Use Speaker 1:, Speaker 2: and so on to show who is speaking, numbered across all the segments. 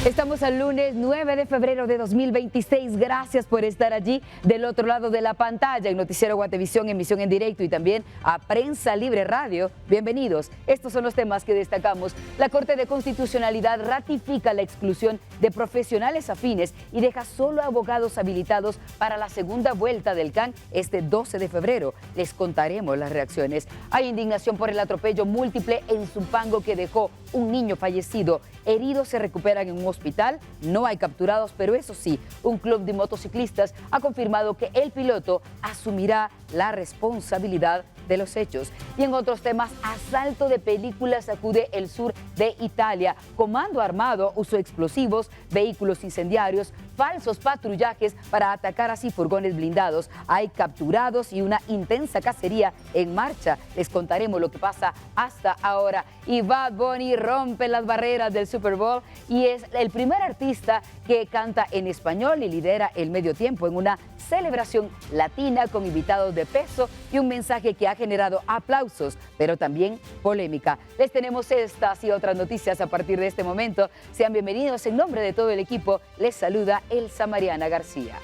Speaker 1: Estamos al lunes 9 de febrero de 2026. Gracias por estar allí del otro lado de la pantalla en Noticiero Guatevisión, emisión en directo y también a Prensa Libre Radio. Bienvenidos. Estos son los temas que destacamos. La Corte de Constitucionalidad ratifica la exclusión de profesionales afines y deja solo abogados habilitados para la segunda vuelta del CAN este 12 de febrero. Les contaremos las reacciones. Hay indignación por el atropello múltiple en Zumpango que dejó un niño fallecido. Heridos se recuperan en un hospital, no hay capturados, pero eso sí, un club de motociclistas ha confirmado que el piloto asumirá la responsabilidad de los hechos. Y en otros temas, asalto de película sacude el sur de Italia. Comando armado usó explosivos, vehículos incendiarios, falsos patrullajes para atacar así furgones blindados. Hay capturados y una intensa cacería en marcha. Les contaremos lo que pasa hasta ahora. Y Bad Bunny rompe las barreras del Super Bowl y es el primer artista que canta en español y lidera el medio tiempo en una celebración latina con invitados de peso y un mensaje que ha generado aplausos, pero también polémica. Les tenemos estas y otras noticias a partir de este momento. Sean bienvenidos. En nombre de todo el equipo, les saluda Elsa Mariana García.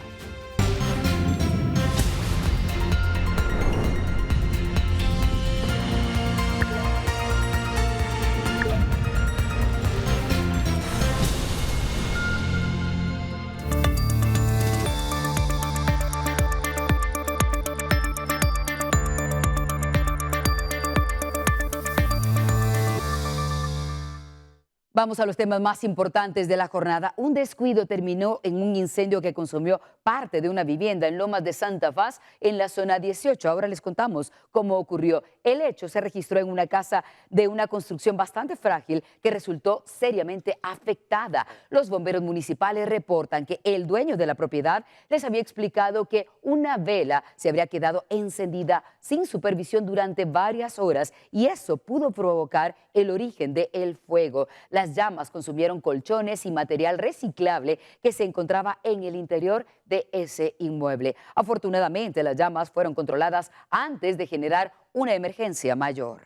Speaker 1: Vamos a los temas más importantes de la jornada. Un descuido terminó en un incendio que consumió parte de una vivienda en Lomas de Santa Faz, en la zona 18. Ahora les contamos cómo ocurrió. El hecho se registró en una casa de una construcción bastante frágil que resultó seriamente afectada. Los bomberos municipales reportan que el dueño de la propiedad les había explicado que una vela se habría quedado encendida sin supervisión durante varias horas y eso pudo provocar el origen del fuego. Las llamas consumieron colchones y material reciclable que se encontraba en el interior de ese inmueble. Afortunadamente, las llamas fueron controladas antes de generar una emergencia mayor.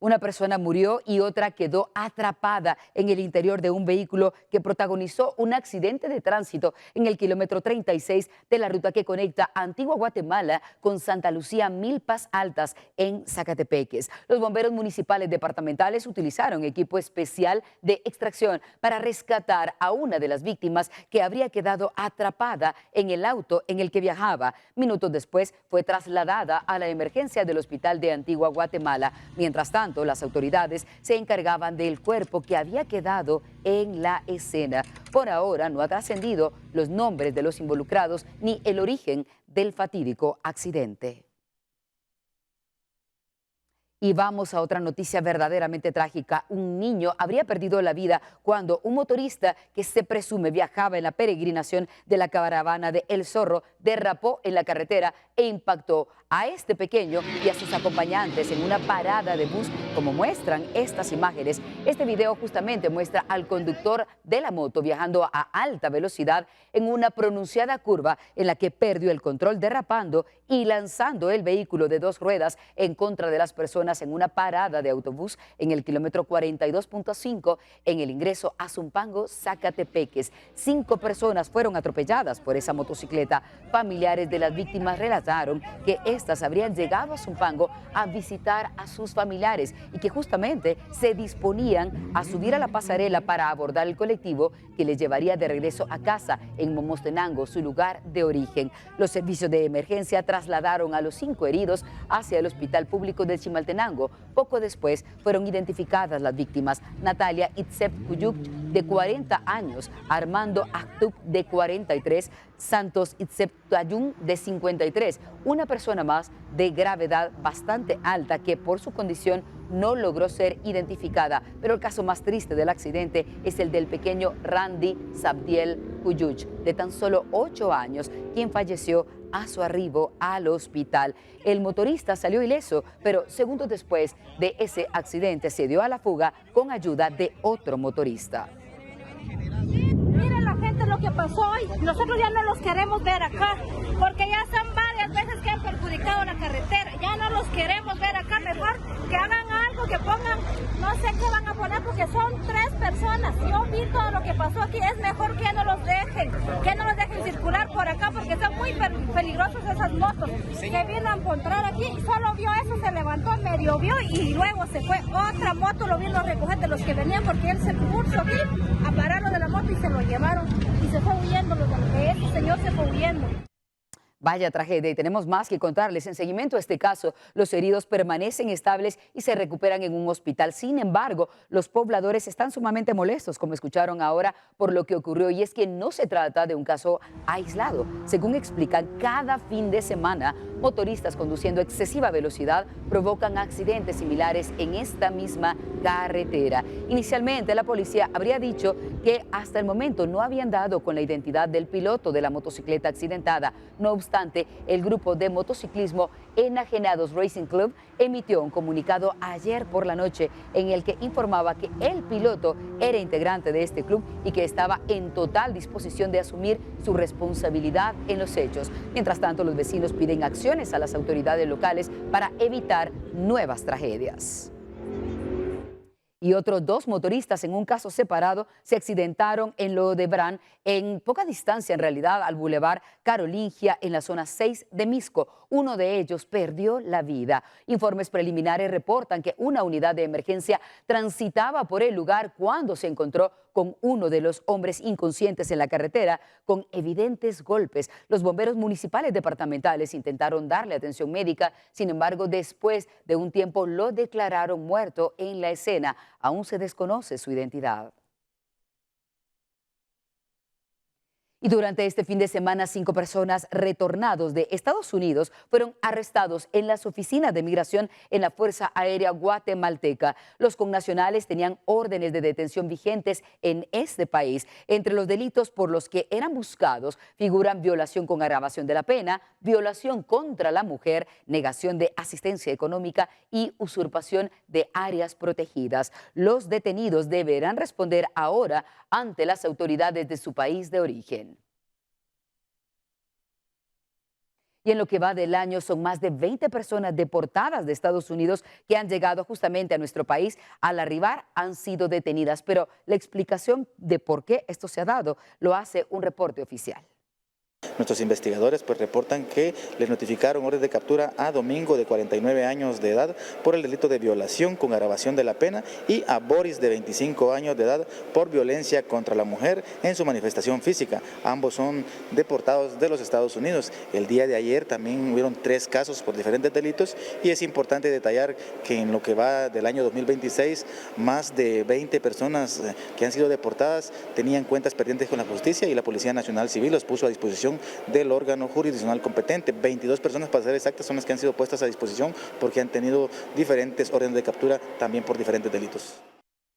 Speaker 1: Una persona murió y otra quedó atrapada en el interior de un vehículo que protagonizó un accidente de tránsito en el kilómetro 36 de la ruta que conecta Antigua Guatemala con Santa Lucía Milpas Altas en Zacatepeques. Los bomberos municipales departamentales utilizaron equipo especial de extracción para rescatar a una de las víctimas que habría quedado atrapada en el auto en el que viajaba. Minutos después fue trasladada a la emergencia del hospital de Antigua Guatemala. Mientras tanto, las autoridades se encargaban del cuerpo que había quedado en la escena. Por ahora no ha trascendido los nombres de los involucrados ni el origen del fatídico accidente. Y vamos a otra noticia verdaderamente trágica. Un niño habría perdido la vida cuando un motorista que se presume viajaba en la peregrinación de la caravana de El Zorro derrapó en la carretera e impactó a este pequeño y a sus acompañantes en una parada de bus, como muestran estas imágenes. Este video justamente muestra al conductor de la moto viajando a alta velocidad en una pronunciada curva en la que perdió el control derrapando y lanzando el vehículo de dos ruedas en contra de las personas en una parada de autobús en el kilómetro 42.5 en el ingreso a Zumpango, Zacatepeques. 5 personas fueron atropelladas por esa motocicleta. Familiares de las víctimas relataron que estas habrían llegado a Zumpango a visitar a sus familiares y que justamente se disponían a subir a la pasarela para abordar el colectivo que les llevaría de regreso a casa en Momostenango, su lugar de origen. Los servicios de emergencia trasladaron a los 5 heridos hacia el Hospital Público de Chimaltenango. Poco después fueron identificadas las víctimas: Natalia Itzep Cuyuc, de 40 años, Armando Actuc, de 43, Santos Itzep Tayun, de 53, una persona más de gravedad bastante alta que por su condición no logró ser identificada. Pero el caso más triste del accidente es el del pequeño Randy Sabdiel Cuyuch, de tan solo 8 años, quien falleció a su arribo al hospital. El motorista salió ileso, pero segundos después de ese accidente se dio a la fuga con ayuda de otro motorista.
Speaker 2: Miren la gente lo que pasó hoy. Nosotros ya no los queremos ver acá, porque ya son varias veces que han perjudicado la carretera. Ya no los queremos ver acá. Mejor que hagan algo, que pongan, no sé qué van a poner, porque porque son 3 personas. Yo vi todo lo que pasó aquí. Es mejor que no los dejen circular por acá, porque son muy peligrosos esas motos. Que vino a encontrar aquí y solo vio eso, se levantó, medio vio y luego se fue. Otra moto lo vino a recoger de los que venían, porque él se puso aquí a pararlo de la moto y se lo llevaron. Y se fue huyendo, ese señor se fue huyendo.
Speaker 1: Vaya tragedia, y tenemos más que contarles. En seguimiento a este caso, los heridos permanecen estables y se recuperan en un hospital. Sin embargo, los pobladores están sumamente molestos, como escucharon ahora, por lo que ocurrió. Y es que no se trata de un caso aislado. Según explican, cada fin de semana, motoristas conduciendo a excesiva velocidad provocan accidentes similares en esta misma carretera. Inicialmente, la policía habría dicho que hasta el momento no habían dado con la identidad del piloto de la motocicleta accidentada. No obstante, el grupo de motociclismo Enajenados Racing Club emitió un comunicado ayer por la noche en el que informaba que el piloto era integrante de este club y que estaba en total disposición de asumir su responsabilidad en los hechos. Mientras tanto, los vecinos piden acciones a las autoridades locales para evitar nuevas tragedias. Y otros 2 motoristas en un caso separado se accidentaron en Lodebrán, en poca distancia en realidad al Boulevard Carolingia en la zona 6 de Misco. Uno de ellos perdió la vida. Informes preliminares reportan que una unidad de emergencia transitaba por el lugar cuando se encontró con uno de los hombres inconscientes en la carretera con evidentes golpes. Los bomberos municipales departamentales intentaron darle atención médica, sin embargo, después de un tiempo lo declararon muerto en la escena. Aún se desconoce su identidad. Y durante este fin de semana, 5 personas retornados de Estados Unidos fueron arrestados en las oficinas de migración en la Fuerza Aérea Guatemalteca. Los connacionales tenían órdenes de detención vigentes en este país. Entre los delitos por los que eran buscados figuran violación con agravación de la pena, violación contra la mujer, negación de asistencia económica y usurpación de áreas protegidas. Los detenidos deberán responder ahora ante las autoridades de su país de origen. Y en lo que va del año son más de 20 personas deportadas de Estados Unidos que han llegado justamente a nuestro país. Al arribar han sido detenidas, pero la explicación de por qué esto se ha dado lo hace un reporte oficial.
Speaker 3: Nuestros investigadores reportan que les notificaron orden de captura a Domingo, de 49 años de edad, por el delito de violación con agravación de la pena, y a Boris, de 25 años de edad, por violencia contra la mujer en su manifestación física. Ambos son deportados de los Estados Unidos. El día de ayer también hubieron 3 casos por diferentes delitos, y es importante detallar que en lo que va del año 2026, más de 20 personas que han sido deportadas tenían cuentas pendientes con la justicia, y la Policía Nacional Civil los puso a disposición del órgano jurisdiccional competente. 22 personas, para ser exactas, son las que han sido puestas a disposición porque han tenido diferentes órdenes de captura también por diferentes delitos.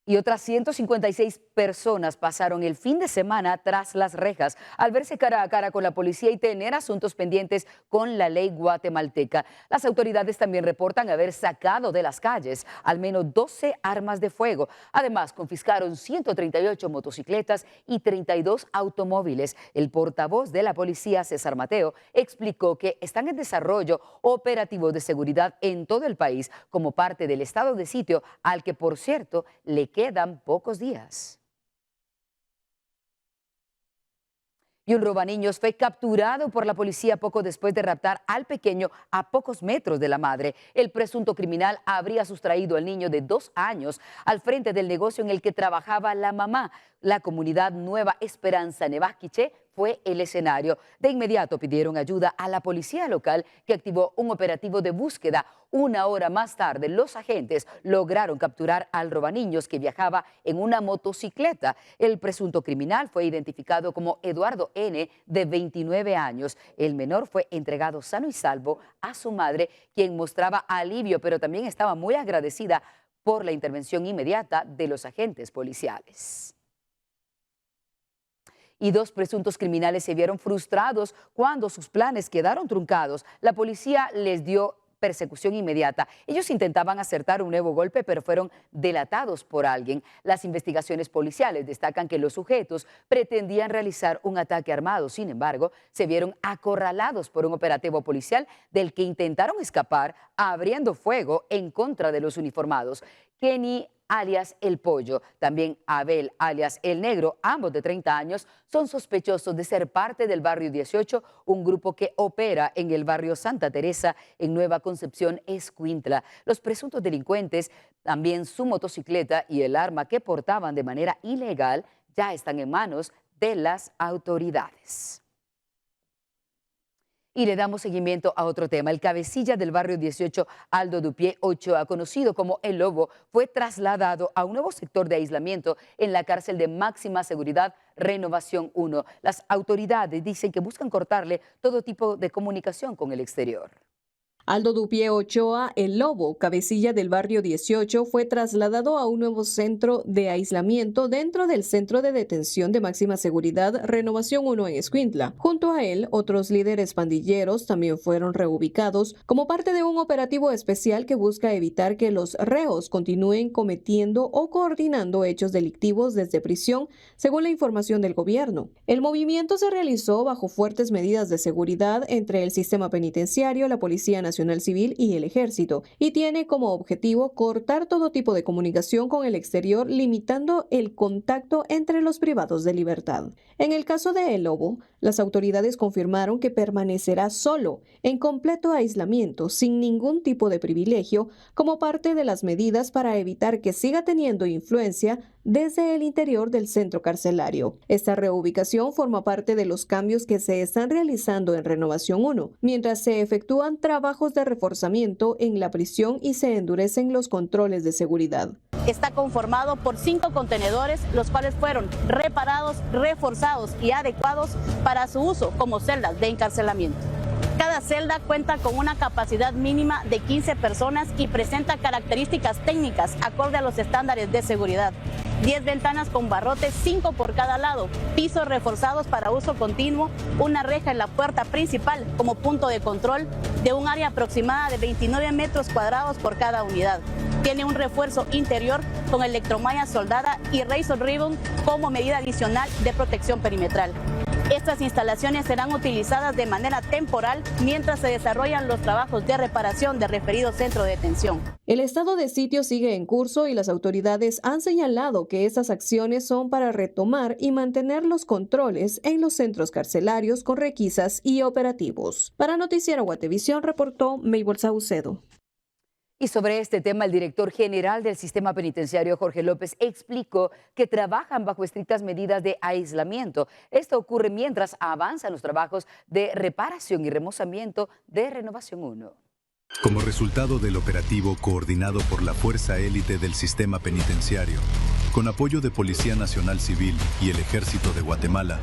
Speaker 1: Y otras 156 personas pasaron el fin de semana tras las rejas al verse cara a cara con la policía y tener asuntos pendientes con la ley guatemalteca. Las autoridades también reportan haber sacado de las calles al menos 12 armas de fuego. Además, confiscaron 138 motocicletas y 32 automóviles. El portavoz de la policía, César Mateo, explicó que están en desarrollo operativos de seguridad en todo el país como parte del estado de sitio al que, por cierto, le quedan pocos días. Y un robaniños fue capturado por la policía poco después de raptar al pequeño a pocos metros de la madre. El presunto criminal habría sustraído al niño de 2 años al frente del negocio en el que trabajaba la mamá. La comunidad Nueva Esperanza Nevaquiche fue el escenario. De inmediato pidieron ayuda a la policía local, que activó un operativo de búsqueda. 1 hora más tarde, los agentes lograron capturar al robaniños, que viajaba en una motocicleta. El presunto criminal fue identificado como Eduardo N., de 29 años. El menor fue entregado sano y salvo a su madre, quien mostraba alivio, pero también estaba muy agradecida por la intervención inmediata de los agentes policiales. Y 2 presuntos criminales se vieron frustrados cuando sus planes quedaron truncados. La policía les dio persecución inmediata. Ellos intentaban acertar un nuevo golpe, pero fueron delatados por alguien. Las investigaciones policiales destacan que los sujetos pretendían realizar un ataque armado. Sin embargo, se vieron acorralados por un operativo policial del que intentaron escapar abriendo fuego en contra de los uniformados. Kenny alias El Pollo. También Abel, alias El Negro, ambos de 30 años, son sospechosos de ser parte del Barrio 18, un grupo que opera en el barrio Santa Teresa, en Nueva Concepción, Escuintla. Los presuntos delincuentes, también su motocicleta y el arma que portaban de manera ilegal, ya están en manos de las autoridades. Y le damos seguimiento a otro tema. El cabecilla del barrio 18, Aldo Dupié Ochoa, conocido como El Lobo, fue trasladado a un nuevo sector de aislamiento en la cárcel de máxima seguridad Renovación 1. Las autoridades dicen que buscan cortarle todo tipo de comunicación con el exterior.
Speaker 4: Aldo Dupié Ochoa, El Lobo, cabecilla del barrio 18, fue trasladado a un nuevo centro de aislamiento dentro del centro de detención de máxima seguridad Renovación 1 en Escuintla. Junto a él, otros líderes pandilleros también fueron reubicados como parte de un operativo especial que busca evitar que los reos continúen cometiendo o coordinando hechos delictivos desde prisión, según la información del gobierno. El movimiento se realizó bajo fuertes medidas de seguridad entre el sistema penitenciario, la Policía Nacional Civil y el Ejército, y tiene como objetivo cortar todo tipo de comunicación con el exterior, limitando el contacto entre los privados de libertad. En el caso de El Lobo, las autoridades confirmaron que permanecerá solo, en completo aislamiento, sin ningún tipo de privilegio, como parte de las medidas para evitar que siga teniendo influencia desde el interior del centro carcelario. Esta reubicación forma parte de los cambios que se están realizando en Renovación 1, mientras se efectúan trabajos de reforzamiento en la prisión y se endurecen los controles de seguridad.
Speaker 5: Está conformado por 5 contenedores, los cuales fueron reparados, reforzados y adecuados para su uso como celdas de encarcelamiento. Cada celda cuenta con una capacidad mínima de 15 personas y presenta características técnicas acorde a los estándares de seguridad. 10 ventanas con barrotes, 5 por cada lado, pisos reforzados para uso continuo, una reja en la puerta principal como punto de control de un área aproximada de 29 metros cuadrados por cada unidad. Tiene un refuerzo interior con electromalla soldada y razor ribbon como medida adicional de protección perimetral. Estas instalaciones serán utilizadas de manera temporal mientras se desarrollan los trabajos de reparación del referido centro de detención.
Speaker 4: El estado de sitio sigue en curso y las autoridades han señalado que estas acciones son para retomar y mantener los controles en los centros carcelarios con requisas y operativos. Para Noticiero Guatevisión reportó Maybol Saucedo.
Speaker 1: Y sobre este tema, el director general del sistema penitenciario, Jorge López, explicó que trabajan bajo estrictas medidas de aislamiento. Esto ocurre mientras avanzan los trabajos de reparación y remozamiento de Renovación 1.
Speaker 6: Como resultado del operativo coordinado por la Fuerza Élite del Sistema Penitenciario, con apoyo de Policía Nacional Civil y el Ejército de Guatemala,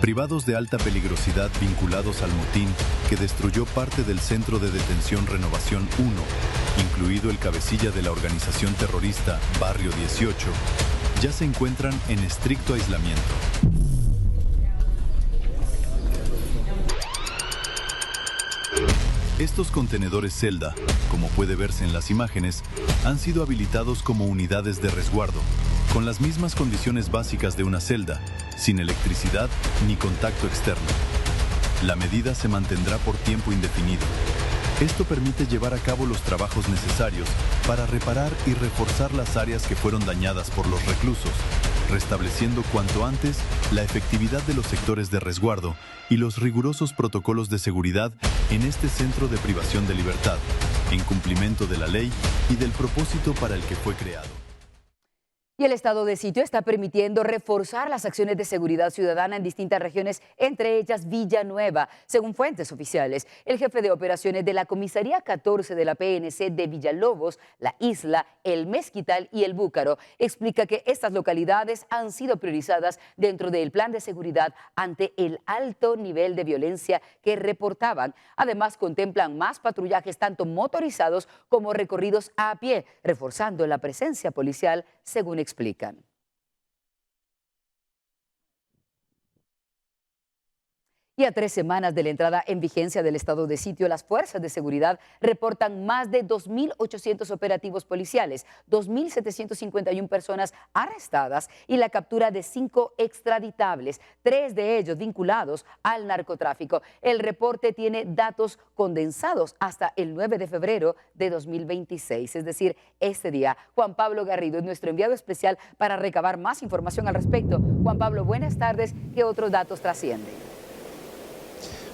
Speaker 6: privados de alta peligrosidad vinculados al motín que destruyó parte del centro de detención Renovación 1, incluido el cabecilla de la organización terrorista Barrio 18, ya se encuentran en estricto aislamiento. Estos contenedores celda, como puede verse en las imágenes, han sido habilitados como unidades de resguardo, con las mismas condiciones básicas de una celda, sin electricidad ni contacto externo. La medida se mantendrá por tiempo indefinido. Esto permite llevar a cabo los trabajos necesarios para reparar y reforzar las áreas que fueron dañadas por los reclusos, restableciendo cuanto antes la efectividad de los sectores de resguardo y los rigurosos protocolos de seguridad en este centro de privación de libertad, en cumplimiento de la ley y del propósito para el que fue creado.
Speaker 1: Y el estado de sitio está permitiendo reforzar las acciones de seguridad ciudadana en distintas regiones, entre ellas Villanueva. Según fuentes oficiales, el jefe de operaciones de la Comisaría 14 de la PNC de Villalobos, La Isla, El Mezquital y El Búcaro, explica que estas localidades han sido priorizadas dentro del plan de seguridad ante el alto nivel de violencia que reportaban. Además, contemplan más patrullajes tanto motorizados como recorridos a pie, reforzando la presencia policial, según explican. Y a 3 semanas de la entrada en vigencia del estado de sitio, las fuerzas de seguridad reportan más de 2.800 operativos policiales, 2.751 personas arrestadas y la captura de 5 extraditables, 3 de ellos vinculados al narcotráfico. El reporte tiene datos condensados hasta el 9 de febrero de 2026, es decir, este día. Juan Pablo Garrido es nuestro enviado especial para recabar más información al respecto. Juan Pablo, buenas tardes. ¿Qué otros datos trascienden?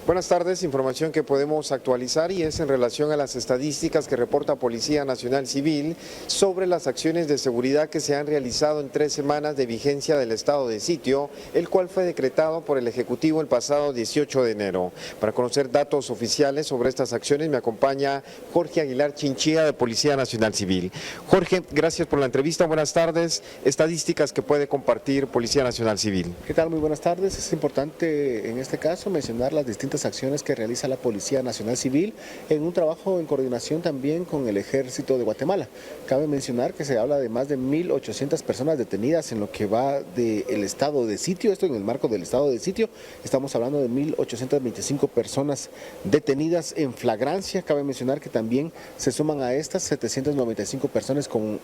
Speaker 7: Buenas tardes, información que podemos actualizar y es en relación a las estadísticas que reporta Policía Nacional Civil sobre las acciones de seguridad que se han realizado en 3 semanas de vigencia del estado de sitio, el cual fue decretado por el Ejecutivo el pasado 18 de enero. Para conocer datos oficiales sobre estas acciones me acompaña Jorge Aguilar Chinchilla de Policía Nacional Civil. Jorge, gracias por la entrevista, buenas tardes. Estadísticas que puede compartir Policía Nacional Civil.
Speaker 8: ¿Qué tal? Muy buenas tardes. Es importante en este caso mencionar las distintas acciones que realiza la Policía Nacional Civil en un trabajo en coordinación también con el Ejército de Guatemala. Cabe mencionar que se habla de más de 1.800 personas detenidas en lo que va del estado de sitio. Esto en el marco del estado de sitio. Estamos hablando de 1.825 personas detenidas en flagrancia. Cabe mencionar que también se suman a estas 795 personas con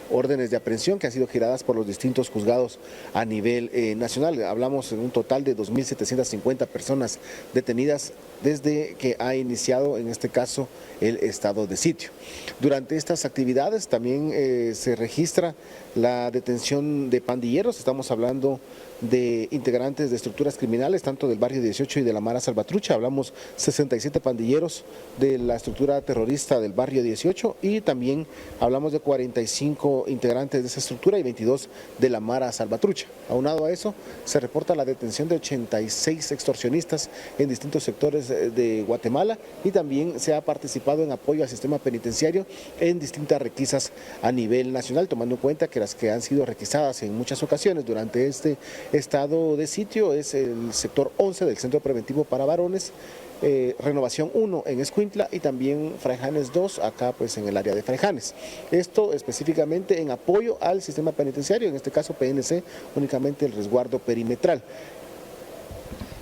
Speaker 8: órdenes de aprehensión que han sido giradas por los distintos juzgados a nivel nacional. Hablamos en un total de 2.750 personas detenidas desde que ha iniciado, en este caso, el estado de sitio. Durante estas actividades también se registra la detención de pandilleros. Estamos hablando de integrantes de estructuras criminales, tanto del barrio 18 y de la Mara Salvatrucha. Hablamos 67 pandilleros de la estructura terrorista del barrio 18 y también hablamos de 45 integrantes de esa estructura y 22 de la Mara Salvatrucha. Aunado a eso, se reporta la detención de 86 extorsionistas en distintos sectores de Guatemala y también se ha participado en apoyo al sistema penitenciario en distintas requisas a nivel nacional, tomando en cuenta que las que han sido requisadas en muchas ocasiones durante este estado de sitio es el sector 11 del Centro Preventivo para Varones, Renovación 1 en Escuintla y también Fraijanes 2 acá pues en el área de Fraijanes. Esto específicamente en apoyo al sistema penitenciario, en este caso PNC, únicamente el resguardo perimetral.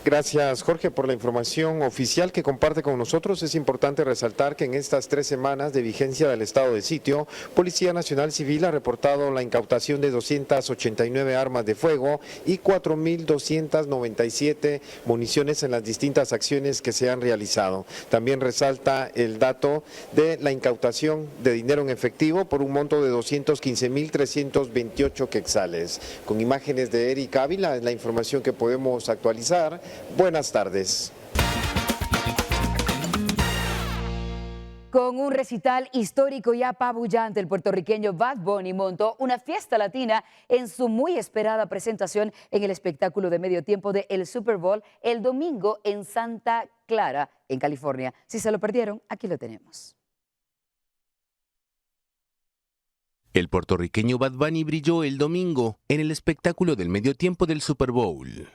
Speaker 7: Gracias, Jorge, por la información oficial que comparte con nosotros. Es importante resaltar que en estas 3 semanas de vigencia del estado de sitio, Policía Nacional Civil ha reportado la incautación de 289 armas de fuego y 4.297 municiones en las distintas acciones que se han realizado. También resalta el dato de la incautación de dinero en efectivo por un monto de 215.328 quetzales. Con imágenes de Eric Ávila, es la información que podemos actualizar. Buenas tardes.
Speaker 1: Con un recital histórico y apabullante, el puertorriqueño Bad Bunny montó una fiesta latina en su muy esperada presentación en el espectáculo de medio tiempo de el Super Bowl el domingo en Santa Clara, en California. Si se lo perdieron, aquí lo tenemos.
Speaker 9: El puertorriqueño Bad Bunny brilló el domingo en el espectáculo del medio tiempo del Super Bowl.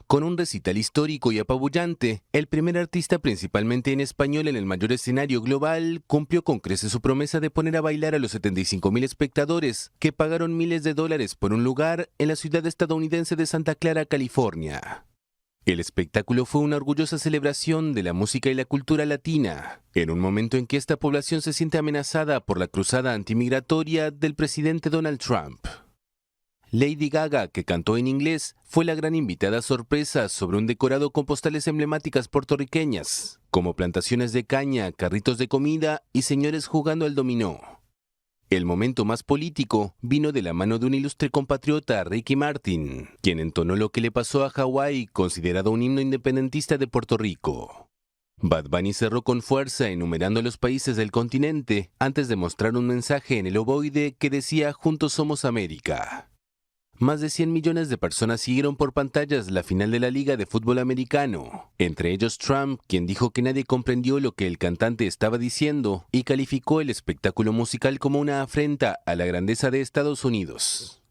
Speaker 9: Con un recital histórico y apabullante, el primer artista principalmente en español en el mayor escenario global cumplió con creces su promesa de poner a bailar a los 75,000 espectadores que pagaron miles de dólares por un lugar en la ciudad estadounidense de Santa Clara, California. El espectáculo fue una orgullosa celebración de la música y la cultura latina, en un momento en que esta población se siente amenazada por la cruzada antimigratoria del presidente Donald Trump. Lady Gaga, que cantó en inglés, fue la gran invitada sorpresa sobre un decorado con postales emblemáticas puertorriqueñas, como plantaciones de caña, carritos de comida y señores jugando al dominó. El momento más político vino de la mano de un ilustre compatriota, Ricky Martin, quien entonó lo que le pasó a Hawái, considerado un himno independentista de Puerto Rico. Bad Bunny cerró con fuerza enumerando los países del continente antes de mostrar un mensaje en el ovoide que decía «Juntos somos América». Más de 100 millones de personas siguieron por pantallas la final de la Liga de Fútbol Americano, entre ellos Trump, quien dijo que nadie comprendió lo que el cantante estaba diciendo y calificó el espectáculo musical como una afrenta a la grandeza de Estados Unidos.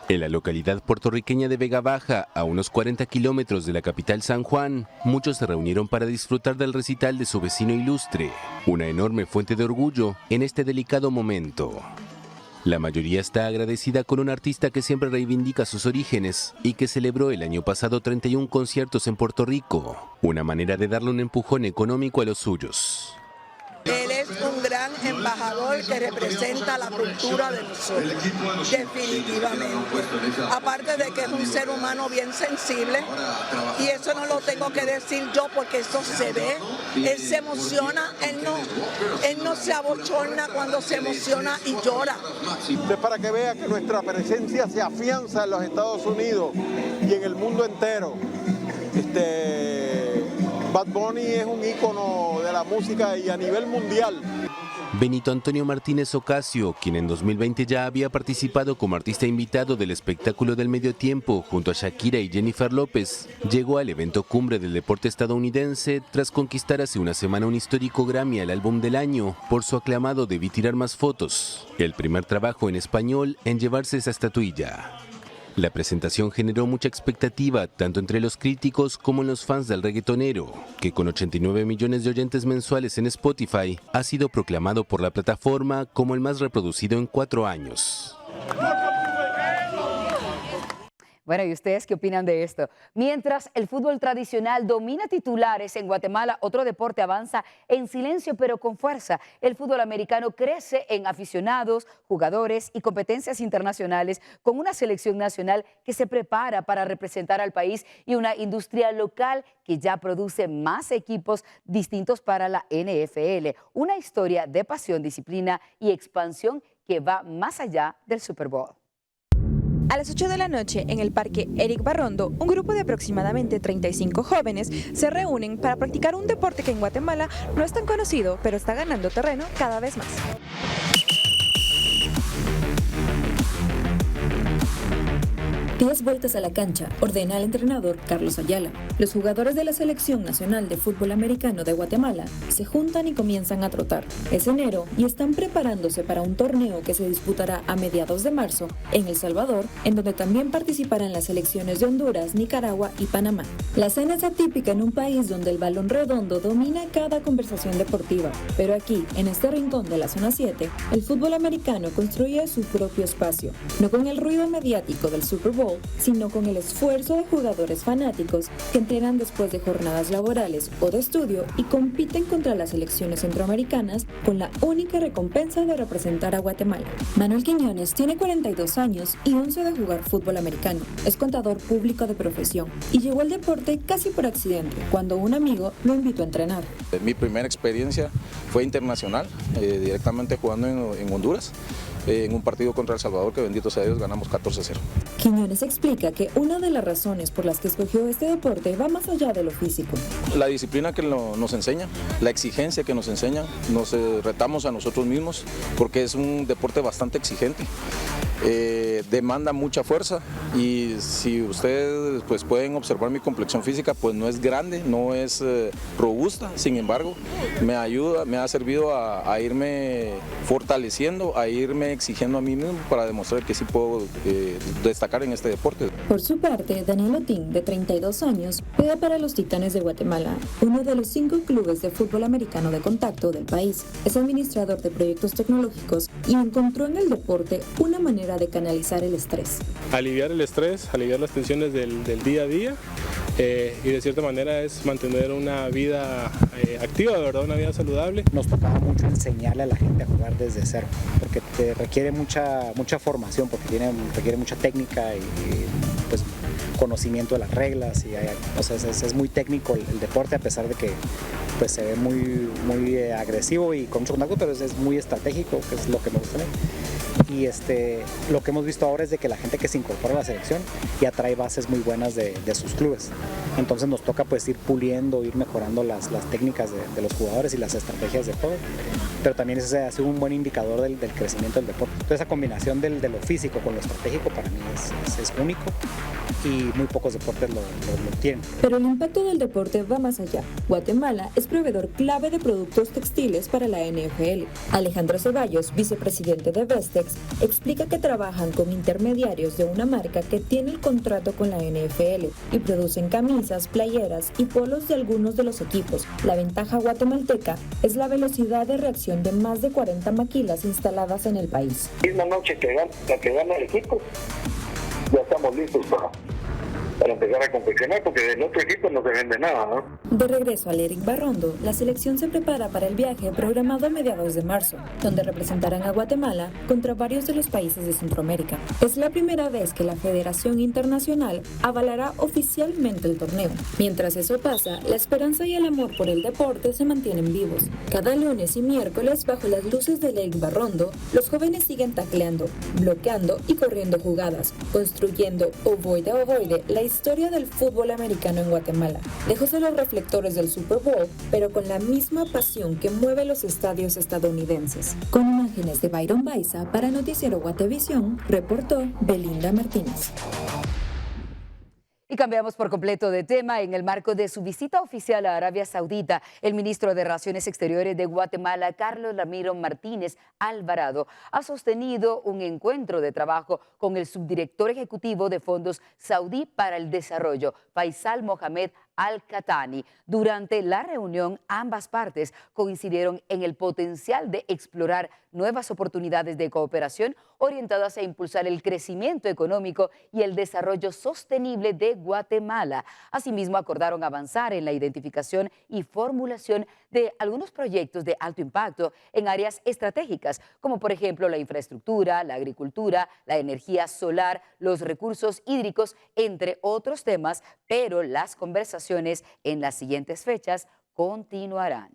Speaker 9: En la localidad puertorriqueña de Vega Baja, a unos 40 kilómetros de la capital San Juan, muchos se reunieron para disfrutar del recital de su vecino ilustre, una enorme fuente de orgullo en este delicado momento. La mayoría está agradecida con un artista que siempre reivindica sus orígenes y que celebró el año pasado 31 conciertos en Puerto Rico, una manera de darle un empujón económico a los suyos.
Speaker 10: Él es un gran embajador que representa la cultura de nosotros, definitivamente. Aparte de que es un ser humano bien sensible, y eso no lo tengo que decir yo porque eso se ve, él se emociona, él no se abochorna cuando se emociona y llora.
Speaker 11: Es para que vea que nuestra presencia se afianza en los Estados Unidos y en el mundo entero. Bad Bunny es un ícono de la música y a nivel mundial.
Speaker 9: Benito Antonio Martínez Ocasio, quien en 2020 ya había participado como artista invitado del espectáculo del medio tiempo junto a Shakira y Jennifer López, llegó al evento cumbre del deporte estadounidense tras conquistar hace una semana un histórico Grammy al álbum del año por su aclamado Debí tirar más fotos, el primer trabajo en español en llevarse esa estatuilla. La presentación generó mucha expectativa tanto entre los críticos como en los fans del reggaetonero, que con 89 millones de oyentes mensuales en Spotify ha sido proclamado por la plataforma como el más reproducido en 4 años.
Speaker 1: Bueno, ¿y ustedes qué opinan de esto? Mientras el fútbol tradicional domina titulares en Guatemala, otro deporte avanza en silencio pero con fuerza. El fútbol americano crece en aficionados, jugadores y competencias internacionales con una selección nacional que se prepara para representar al país y una industria local que ya produce más equipos distintos para la NFL. Una historia de pasión, disciplina y expansión que va más allá del Super Bowl.
Speaker 12: A las 8 de la noche, en el Parque Eric Barrondo, un grupo de aproximadamente 35 jóvenes se reúnen para practicar un deporte que en Guatemala no es tan conocido, pero está ganando terreno cada vez más.
Speaker 13: 10 vueltas a la cancha, ordena el entrenador Carlos Ayala. Los jugadores de la Selección Nacional de Fútbol Americano de Guatemala se juntan y comienzan a trotar. Es enero y están preparándose para un torneo que se disputará a mediados de marzo en El Salvador, en donde también participarán las selecciones de Honduras, Nicaragua y Panamá. La cena es atípica en un país donde el balón redondo domina cada conversación deportiva, pero aquí, en este rincón de la zona 7, el fútbol americano construye su propio espacio, no con el ruido mediático del Super Bowl, sino con el esfuerzo de jugadores fanáticos que entrenan después de jornadas laborales o de estudio y compiten contra las selecciones centroamericanas con la única recompensa de representar a Guatemala. Manuel Quiñones tiene 42 años y 11 de jugar fútbol americano. Es contador público de profesión y llegó al deporte casi por accidente, cuando un amigo lo invitó a entrenar.
Speaker 14: Mi primera experiencia fue internacional, directamente jugando en Honduras. En un partido contra El Salvador que, bendito sea Dios, ganamos 14-0.
Speaker 13: Quiñones explica que una de las razones por las que escogió este deporte va más allá de lo físico.
Speaker 14: La disciplina que nos enseña, la exigencia que nos enseñan, nos retamos a nosotros mismos porque es un deporte bastante exigente. Demanda mucha fuerza y si ustedes pues pueden observar mi complexión física, pues no es grande, no es robusta, sin embargo me ayuda, me ha servido a irme fortaleciendo, a irme exigiendo a mí mismo para demostrar que sí puedo destacar en este deporte.
Speaker 13: Por su parte, Daniel Otín, de 32 años, juega para los Titanes de Guatemala, uno de los 5 clubes de fútbol americano de contacto del país. Es administrador de proyectos tecnológicos y encontró en el deporte una manera de canalizar el estrés.
Speaker 15: Aliviar el estrés, aliviar las tensiones del día a día y de cierta manera es mantener una vida activa, ¿verdad? Una vida saludable.
Speaker 16: Nos tocaba mucho enseñarle a la gente a jugar desde cero, porque te requiere mucha formación, porque requiere mucha técnica y pues conocimiento de las reglas y o sea, es muy técnico el deporte, a pesar de que pues se ve muy agresivo y con mucho contacto, pero es muy estratégico, que es lo que me gusta a mí. Y lo que hemos visto ahora es de que la gente que se incorpora a la selección ya trae bases muy buenas de sus clubes. Entonces nos toca pues ir puliendo, ir mejorando las técnicas de los jugadores y las estrategias de juego. Pero también ese ha sido un buen indicador del crecimiento del deporte. Entonces esa combinación de lo físico con lo estratégico para mí es único y muy pocos deportes lo tienen.
Speaker 13: Pero el impacto del deporte va más allá. Guatemala es proveedor clave de productos textiles para la NFL. Alejandro Ceballos, vicepresidente de Vestec, Sportplex, explica que trabajan con intermediarios de una marca que tiene el contrato con la NFL y producen camisas, playeras y polos de algunos de los equipos. La ventaja guatemalteca es la velocidad de reacción de más de 40 maquilas instaladas en el país.
Speaker 17: Misma noche que gana el equipo, ya estamos listos para empezar a confeccionar, porque del otro equipo no se vende nada, ¿no?
Speaker 13: De regreso al Eric Barrondo, la selección se prepara para el viaje programado a mediados de marzo, donde representarán a Guatemala contra varios de los países de Centroamérica. Es la primera vez que la Federación Internacional avalará oficialmente el torneo. Mientras eso pasa, la esperanza y el amor por el deporte se mantienen vivos. Cada lunes y miércoles, bajo las luces del Eric Barrondo, los jóvenes siguen tacleando, bloqueando y corriendo jugadas, construyendo ovoide a ovoide la historia del fútbol americano en Guatemala, lejos de los reflectores del Super Bowl, pero con la misma pasión que mueve los estadios estadounidenses. Con imágenes de Byron Baiza, para Noticiero Guatevisión, reportó Belinda Martínez.
Speaker 1: Y cambiamos por completo de tema. En el marco de su visita oficial a Arabia Saudita, el ministro de Relaciones Exteriores de Guatemala, Carlos Ramiro Martínez Alvarado, ha sostenido un encuentro de trabajo con el subdirector ejecutivo de Fondos Saudí para el Desarrollo, Faisal Mohamed Al-Katani. Durante la reunión, ambas partes coincidieron en el potencial de explorar nuevas oportunidades de cooperación orientadas a impulsar el crecimiento económico y el desarrollo sostenible de Guatemala. Asimismo, acordaron avanzar en la identificación y formulación de algunos proyectos de alto impacto en áreas estratégicas, como por ejemplo la infraestructura, la agricultura, la energía solar, los recursos hídricos, entre otros temas, pero las conversaciones en las siguientes fechas continuarán.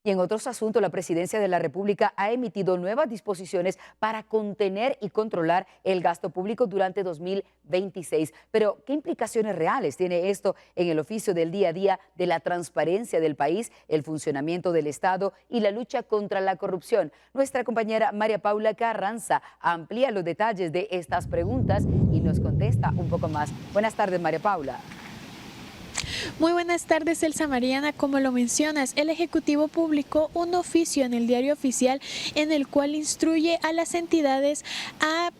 Speaker 1: Y en otros asuntos, la Presidencia de la República ha emitido nuevas disposiciones para contener y controlar el gasto público durante 2026. Pero, ¿qué implicaciones reales tiene esto en el oficio del día a día de la transparencia del país, el funcionamiento del Estado y la lucha contra la corrupción? Nuestra compañera María Paula Carranza amplía los detalles de estas preguntas y nos contesta un poco más. Buenas tardes, María Paula.
Speaker 18: Muy buenas tardes, Elsa Mariana. Como lo mencionas, el Ejecutivo publicó un oficio en el Diario Oficial en el cual instruye a las entidades a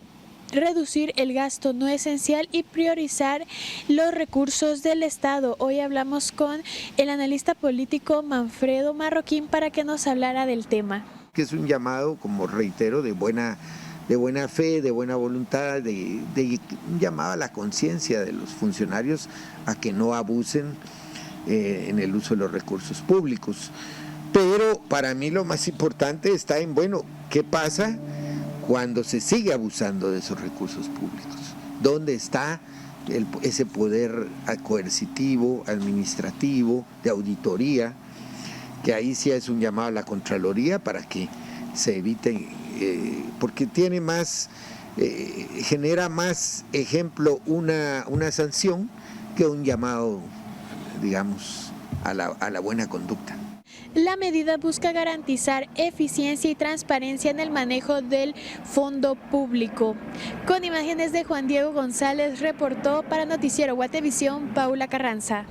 Speaker 18: reducir el gasto no esencial y priorizar los recursos del Estado. Hoy hablamos con el analista político Manfredo Marroquín para que nos hablara del tema.
Speaker 19: Que es un llamado, como reitero, de buena fe, de buena voluntad, de un llamado a la conciencia de los funcionarios a que no abusen en el uso de los recursos públicos. Pero para mí lo más importante está en, bueno, ¿qué pasa cuando se sigue abusando de esos recursos públicos? ¿Dónde está ese poder coercitivo, administrativo, de auditoría? Que ahí sí es un llamado a la Contraloría para que se eviten, porque tiene más, genera más ejemplo una sanción que un llamado, digamos, a la buena conducta.
Speaker 18: La medida busca garantizar eficiencia y transparencia en el manejo del fondo público. Con imágenes de Juan Diego González, reportó para Noticiero Guatevisión, Paula Carranza.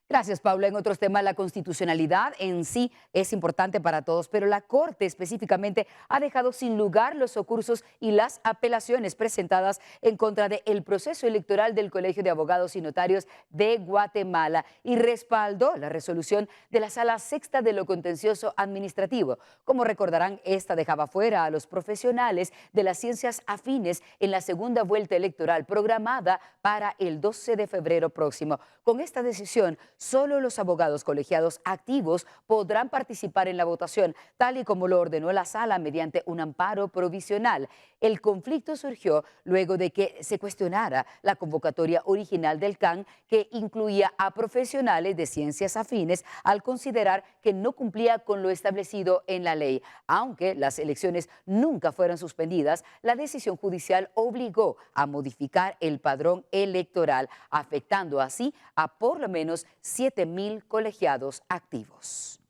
Speaker 1: Gracias, Paula. En otros temas, la constitucionalidad en sí es importante para todos, pero la Corte específicamente ha dejado sin lugar los recursos y las apelaciones presentadas en contra del proceso electoral del Colegio de Abogados y Notarios de Guatemala y respaldó la resolución de la Sala Sexta de lo Contencioso Administrativo. Como recordarán, esta dejaba fuera a los profesionales de las ciencias afines en la segunda vuelta electoral programada para el 12 de febrero próximo. Con esta decisión, solo los abogados colegiados activos podrán participar en la votación, tal y como lo ordenó la sala mediante un amparo provisional. El conflicto surgió luego de que se cuestionara la convocatoria original del CAN, que incluía a profesionales de ciencias afines, al considerar que no cumplía con lo establecido en la ley. Aunque las elecciones nunca fueron suspendidas, la decisión judicial obligó a modificar el padrón electoral, afectando así a por lo menos 7,000 colegiados activos.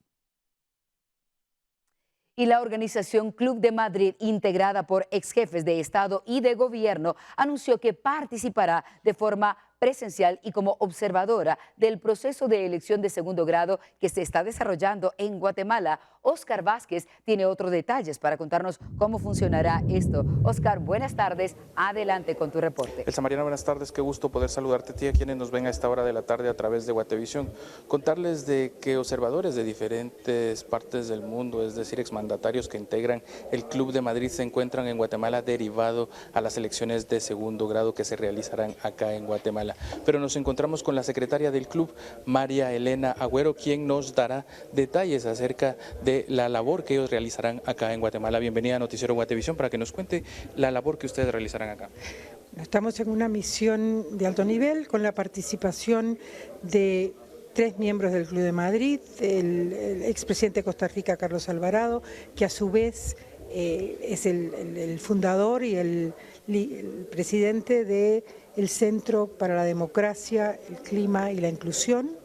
Speaker 1: Y la organización Club de Madrid, integrada por exjefes de Estado y de Gobierno, anunció que participará de forma presencial y como observadora del proceso de elección de segundo grado que se está desarrollando en Guatemala, Oscar Vázquez tiene otros detalles para contarnos cómo funcionará esto. Oscar, buenas tardes. Adelante con tu reporte.
Speaker 20: Elsa Mariana, buenas tardes. Qué gusto poder saludarte a ti, a quienes nos ven a esta hora de la tarde a través de Guatevisión. Contarles de que observadores de diferentes partes del mundo, es decir, exmandatarios que integran el Club de Madrid, se encuentran en Guatemala derivado a las elecciones de segundo grado que se realizarán acá en Guatemala. Pero nos encontramos con la secretaria del club, María Elena Agüero, quien nos dará detalles acerca de la labor que ellos realizarán acá en Guatemala. Bienvenida a Noticiero Guatevisión para que nos cuente la labor que ustedes realizarán acá.
Speaker 21: Estamos en una misión de alto nivel con la participación de 3 miembros del Club de Madrid, el expresidente de Costa Rica, Carlos Alvarado, que a su vez es el fundador y el presidente del Centro para la Democracia, el Clima y la Inclusión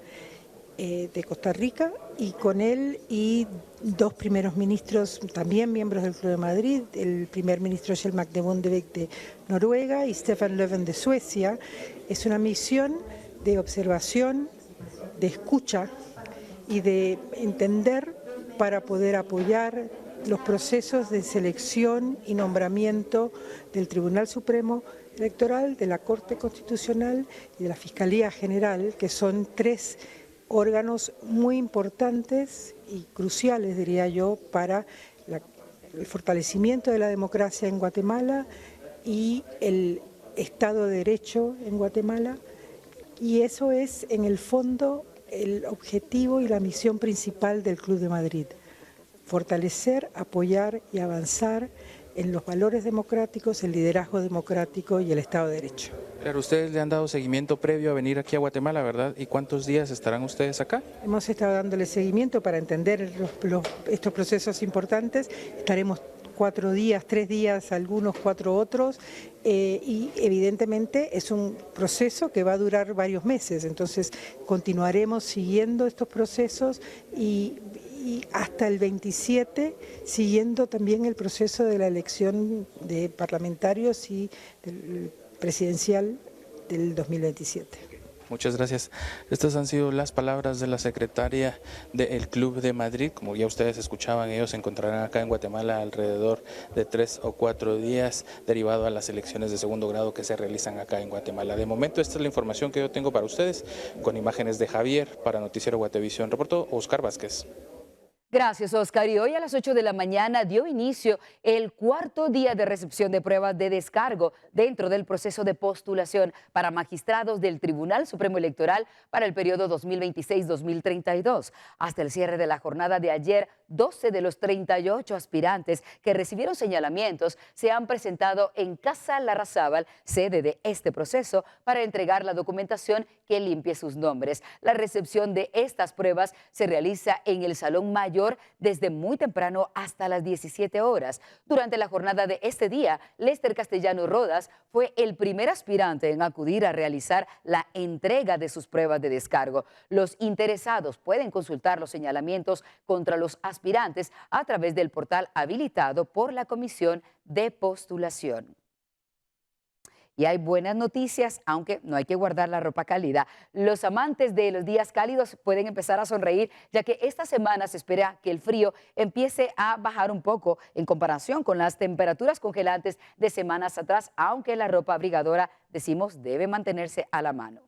Speaker 21: de Costa Rica, y con él y 2 primeros ministros, también miembros del Club de Madrid, el primer ministro Kjell de Bondevik de Noruega y Stefan Löfven de Suecia. Es una misión de observación, de escucha y de entender para poder apoyar los procesos de selección y nombramiento del Tribunal Supremo Electoral, de la Corte Constitucional y de la Fiscalía General, que son 3 órganos muy importantes y cruciales, diría yo, para el fortalecimiento de la democracia en Guatemala y el Estado de Derecho en Guatemala. Y eso es, en el fondo, el objetivo y la misión principal del Club de Madrid: fortalecer, apoyar y avanzar en los valores democráticos, el liderazgo democrático y el Estado de Derecho.
Speaker 20: Claro, ustedes le han dado seguimiento previo a venir aquí a Guatemala, ¿verdad? ¿Y cuántos días estarán ustedes acá?
Speaker 21: Hemos estado dándole seguimiento para entender estos procesos importantes. Estaremos 4 días, 3 días, algunos 4 otros, y evidentemente es un proceso que va a durar varios meses, entonces continuaremos siguiendo estos procesos y hasta el 27, siguiendo también el proceso de la elección de parlamentarios y del presidencial del 2027.
Speaker 20: Muchas gracias. Estas han sido las palabras de la secretaria del Club de Madrid. Como ya ustedes escuchaban, ellos se encontrarán acá en Guatemala alrededor de 3 o 4 días derivado a las elecciones de segundo grado que se realizan acá en Guatemala. De momento, esta es la información que yo tengo para ustedes, con imágenes de Javier para Noticiero Guatevisión. Reportó Oscar Vázquez.
Speaker 1: Gracias, Oscar. Y hoy a las 8 de la mañana dio inicio el 4º día de recepción de pruebas de descargo dentro del proceso de postulación para magistrados del Tribunal Supremo Electoral para el periodo 2026-2032. Hasta el cierre de la jornada de ayer, 12 de los 38 aspirantes que recibieron señalamientos se han presentado en Casa Larrazábal, sede de este proceso, para entregar la documentación que limpie sus nombres. La recepción de estas pruebas se realiza en el Salón Mayor desde muy temprano hasta las 17 horas. Durante la jornada de este día, Lester Castellano Rodas fue el primer aspirante en acudir a realizar la entrega de sus pruebas de descargo. Los interesados pueden consultar los señalamientos contra los aspirantes a través del portal habilitado por la Comisión de Postulación. Y hay buenas noticias, aunque no hay que guardar la ropa cálida. Los amantes de los días cálidos pueden empezar a sonreír, ya que esta semana se espera que el frío empiece a bajar un poco en comparación con las temperaturas congelantes de semanas atrás, aunque la ropa abrigadora, decimos, debe mantenerse a la mano.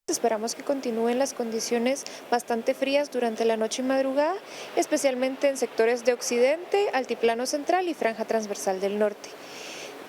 Speaker 22: Esperamos que continúen las condiciones bastante frías durante la noche y madrugada, especialmente en sectores de occidente, altiplano central y franja transversal del norte.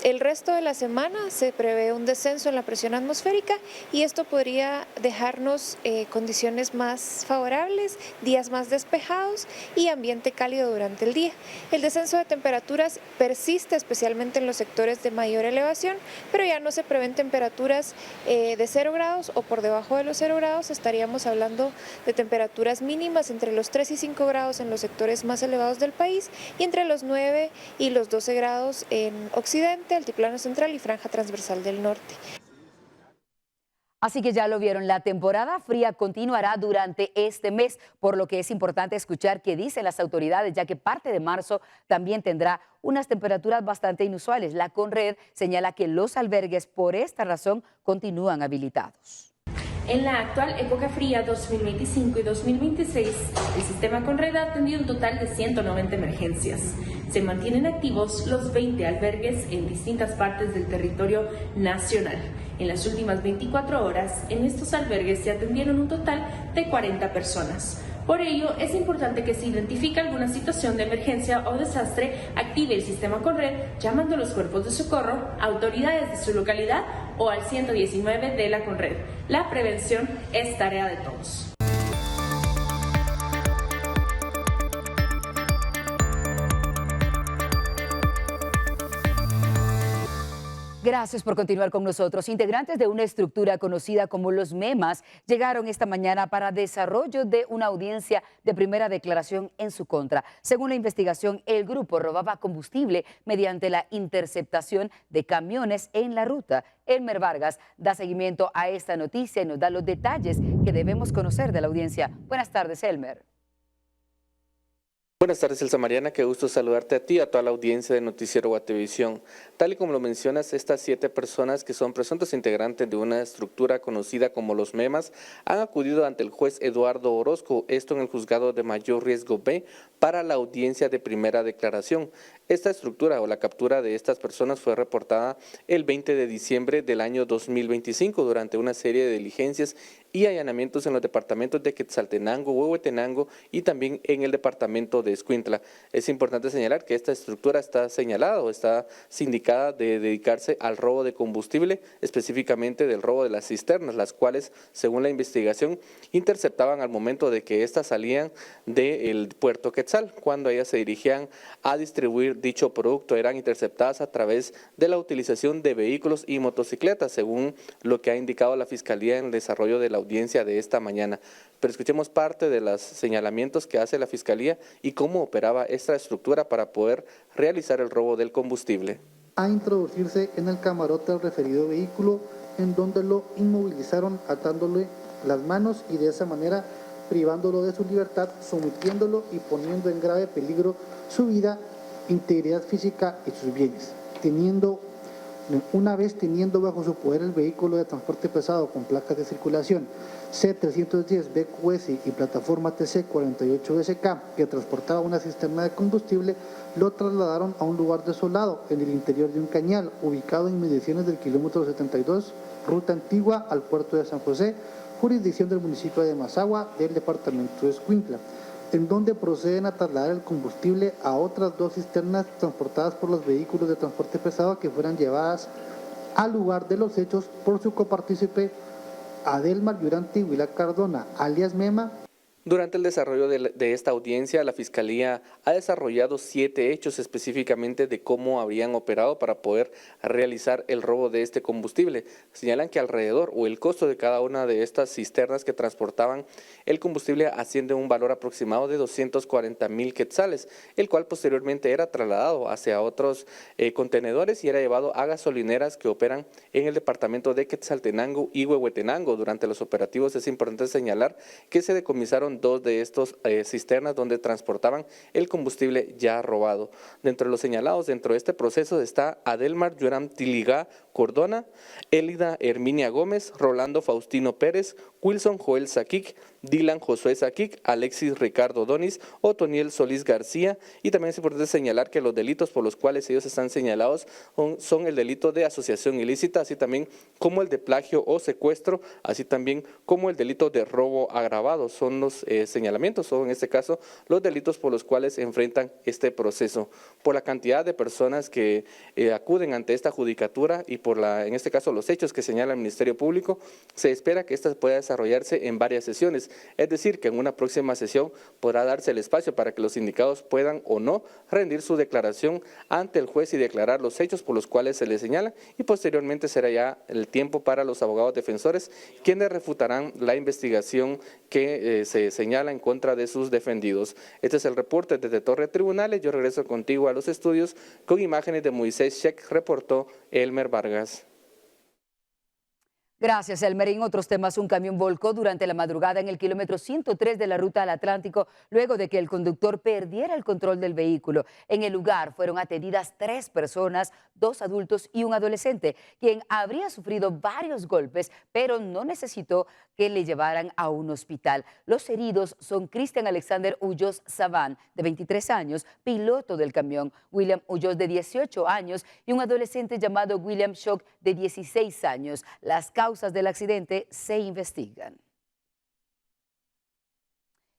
Speaker 22: El resto de la semana se prevé un descenso en la presión atmosférica y esto podría dejarnos condiciones más favorables, días más despejados y ambiente cálido durante el día. El descenso de temperaturas persiste especialmente en los sectores de mayor elevación, pero ya no se prevén temperaturas de 0 grados o por debajo de los 0 grados. Estaríamos hablando de temperaturas mínimas entre los 3 y 5 grados en los sectores más elevados del país y entre los 9 y los 12 grados en occidente, altiplano central y franja transversal del norte.
Speaker 1: Así que ya lo vieron, la temporada fría continuará durante este mes, por lo que es importante escuchar qué dicen las autoridades, ya que parte de marzo también tendrá unas temperaturas bastante inusuales. La Conred señala que los albergues por esta razón continúan habilitados.
Speaker 2: En la actual época fría 2025 y 2026, el sistema Conred ha atendido un total de 190 emergencias. Se mantienen activos los 20 albergues en distintas partes del territorio nacional. En las últimas 24 horas, en estos albergues se atendieron un total de 40 personas. Por ello, es importante que si identifica alguna situación de emergencia o desastre, active el sistema Conred llamando a los cuerpos de socorro, autoridades de su localidad o al 119 de la Conred. La prevención es tarea de todos.
Speaker 1: Gracias por continuar con nosotros. Integrantes de una estructura conocida como los MEMAS llegaron esta mañana para desarrollo de una audiencia de primera declaración en su contra. Según la investigación, el grupo robaba combustible mediante la interceptación de camiones en la ruta. Elmer Vargas da seguimiento a esta noticia y nos da los detalles que debemos conocer de la audiencia. Buenas tardes, Elmer.
Speaker 20: Buenas tardes, Elsa Mariana, qué gusto saludarte a ti y a toda la audiencia de Noticiero Guatevisión. Tal y como lo mencionas, estas 7 personas que son presuntos integrantes de una estructura conocida como los MEMAS han acudido ante el juez Eduardo Orozco, esto en el juzgado de mayor riesgo B, para la audiencia de primera declaración. Esta estructura o la captura de estas personas fue reportada el 20 de diciembre del año 2025 durante una serie de diligencias y allanamientos en los departamentos de Quetzaltenango, Huehuetenango y también en el departamento de Escuintla. Es importante señalar que esta estructura está señalada o está sindicada de dedicarse al robo de combustible, específicamente del robo de las cisternas, las cuales, según la investigación, interceptaban al momento de que éstas salían del puerto Quetzal. Cuando ellas se dirigían a distribuir dicho producto, eran interceptadas a través de la utilización de vehículos y motocicletas, según lo que ha indicado la Fiscalía en el desarrollo de la audiencia de esta mañana. Pero escuchemos parte de los señalamientos que hace la Fiscalía y cómo operaba esta estructura para poder realizar el robo del combustible.
Speaker 3: A introducirse en el camarote del referido vehículo, en donde lo inmovilizaron atándole las manos y de esa manera privándolo de su libertad, sometiéndolo y poniendo en grave peligro su vida, integridad física y sus bienes. Una vez teniendo bajo su poder el vehículo de transporte pesado con placas de circulación C310 BQS y plataforma TC48SK que transportaba una cisterna de combustible, lo trasladaron a un lugar desolado en el interior de un cañal ubicado en inmediaciones del kilómetro 72, ruta antigua al puerto de San José, jurisdicción del municipio de Mazagua del departamento de Escuintla, en donde proceden a trasladar el combustible a otras 2 cisternas transportadas por los vehículos de transporte pesado que fueran llevadas al lugar de los hechos por su copartícipe Adelmar Yuranti Huila Cardona, alias Mema.
Speaker 20: Durante el desarrollo de esta audiencia, la Fiscalía ha desarrollado 7 hechos específicamente de cómo habrían operado para poder realizar el robo de este combustible. Señalan que alrededor o el costo de cada una de estas cisternas que transportaban el combustible asciende a un valor aproximado de 240,000 quetzales, el cual posteriormente era trasladado hacia otros contenedores y era llevado a gasolineras que operan en el departamento de Quetzaltenango y Huehuetenango. Durante los operativos es importante señalar que se decomisaron 2 de estos cisternas donde transportaban el combustible ya robado. Dentro de los señalados dentro de este proceso está Adelmar Yuram Tiligá Cordona, Elida Herminia Gómez, Rolando Faustino Pérez, Wilson Joel Saquic, Dylan Josué Saquic, Alexis Ricardo Donis, Otoniel Solís García, y también es importante señalar que los delitos por los cuales ellos están señalados son el delito de asociación ilícita, así también como el de plagio o secuestro, así también como el delito de robo agravado. Son los señalamientos, o en este caso los delitos por los cuales enfrentan este proceso. Por la cantidad de personas que acuden ante esta judicatura y por en este caso los hechos que señala el Ministerio Público, se espera que esta pueda desarrollarse en varias sesiones, es decir, que en una próxima sesión podrá darse el espacio para que los indicados puedan o no rendir su declaración ante el juez y declarar los hechos por los cuales se les señala, y posteriormente será ya el tiempo para los abogados defensores quienes refutarán la investigación que se señala en contra de sus defendidos. Este es el reporte desde Torre Tribunales. Yo regreso contigo a los estudios con imágenes de Moisés Sheck, reportó Elmer Vargas.
Speaker 1: Gracias, Elmer. En otros temas, un camión volcó durante la madrugada en el kilómetro 103 de la ruta al Atlántico luego de que el conductor perdiera el control del vehículo. En el lugar fueron atendidas 3 personas, 2 adultos y un adolescente, quien habría sufrido varios golpes, pero no necesitó que le llevaran a un hospital. Los heridos son Cristian Alexander Ulloz Saván, de 23 años, piloto del camión, William Ulloz, de 18 años, y un adolescente llamado William Shock, de 16 años. Las causas del accidente se investigan.